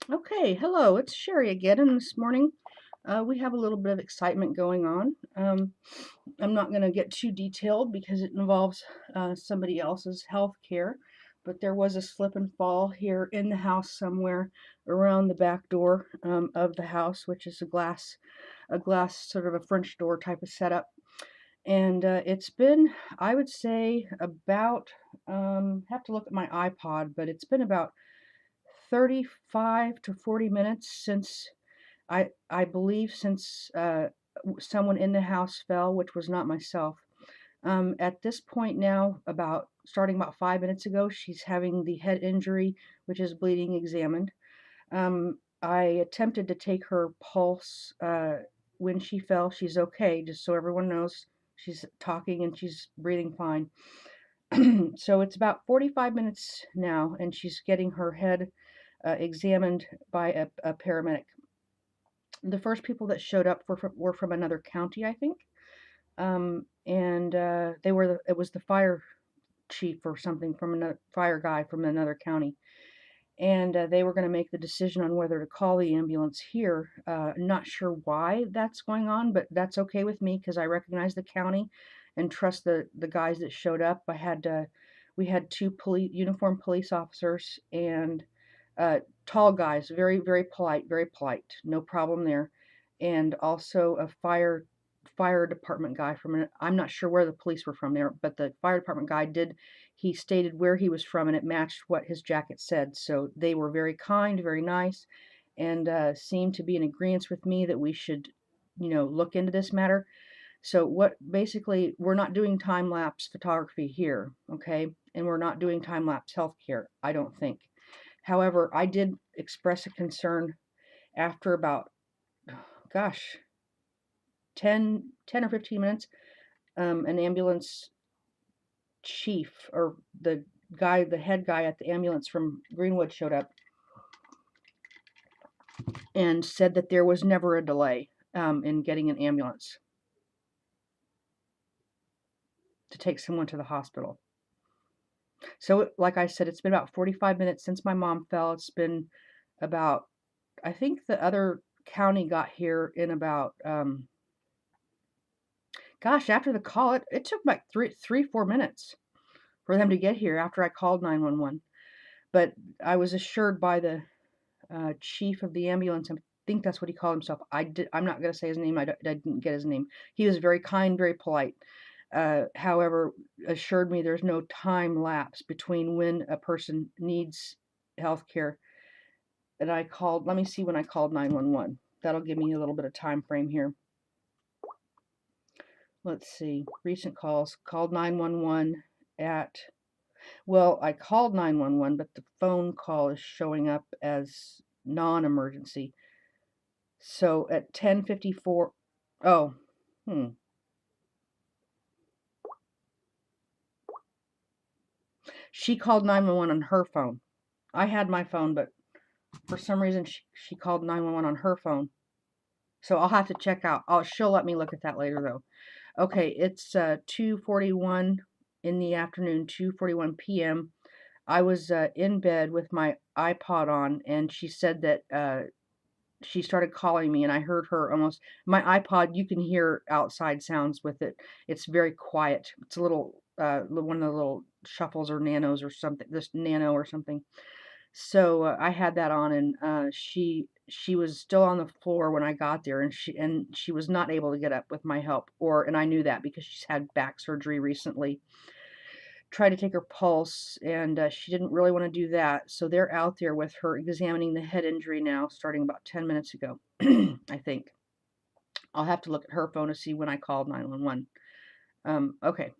Okay, hello, it's Sherry again, and this morning we have a little bit of excitement going on. I'm not going to get too detailed because it involves somebody else's health care, but there was a slip and fall here in the house somewhere around the back door of the house, which is a glass sort of a French door type of setup. And it's been, I would say, about, have to look at my iPod, but it's been about 35 to 40 minutes since I believe since someone in the house fell, which was not myself. At this point now, about starting about 5 minutes ago, she's having the head injury, which is bleeding, examined. I attempted to take her pulse when she fell. She's okay, just so everyone knows. She's talking and she's breathing fine. So it's about 45 minutes now, and she's getting her head examined by a paramedic. The first people that showed up were from another county, I think, and it was the fire chief or something from another fire guy from another county, and they were going to make the decision on whether to call the ambulance here. Not sure why that's going on, but that's okay with me because I recognize the county and trust the guys that showed up. We had two uniformed police officers and tall guys, very very polite, no problem there, and also a fire department guy I'm not sure where the police were from there, but the fire department guy did. He stated where he was from, and it matched what his jacket said. So they were very kind, very nice, and seemed to be in agreement with me that we should, look into this matter. So what basically we're not doing time lapse photography here, okay? And we're not doing time lapse healthcare, I don't think. However, I did express a concern after about, gosh, 10 or 15 minutes. An ambulance chief or the head guy at the ambulance from Greenwood showed up and said that there was never a delay in getting an ambulance to take someone to the hospital. So, like I said, it's been about 45 minutes since my mom fell. It's been about, I think the other county got here in about, gosh, after the call, it took like 4 minutes for them to get here after I called 911. But I was assured by the chief of the ambulance. I think that's what he called himself. I'm not going to say his name. I didn't get his name. He was very kind, very polite. However, assured me there's no time lapse between when a person needs health care. And I called, let me see when I called 911. That'll give me a little bit of time frame here. Let's see. Recent calls. Called 911 at, well, I called 911, but the phone call is showing up as non-emergency. So at 10:54, oh, hmm. She called 911 on her phone. I had my phone, but for some reason she called 911 on her phone. So I'll have to check out. Oh, she'll let me look at that later though. Okay, it's 2:41 in the afternoon, 2:41 p.m. I was in bed with my iPod on, and she said that she started calling me, and I heard her almost. My iPod, you can hear outside sounds with it. It's very quiet. It's a little one of the little shuffles or nanos or something. This nano or something. So I had that on, and she was still on the floor when I got there, and she was not able to get up with my help. And I knew that because she's had back surgery recently. Tried to take her pulse, and she didn't really want to do that. So they're out there with her examining the head injury now, starting about 10 minutes ago, I think. I'll have to look at her phone to see when I called 911. Okay,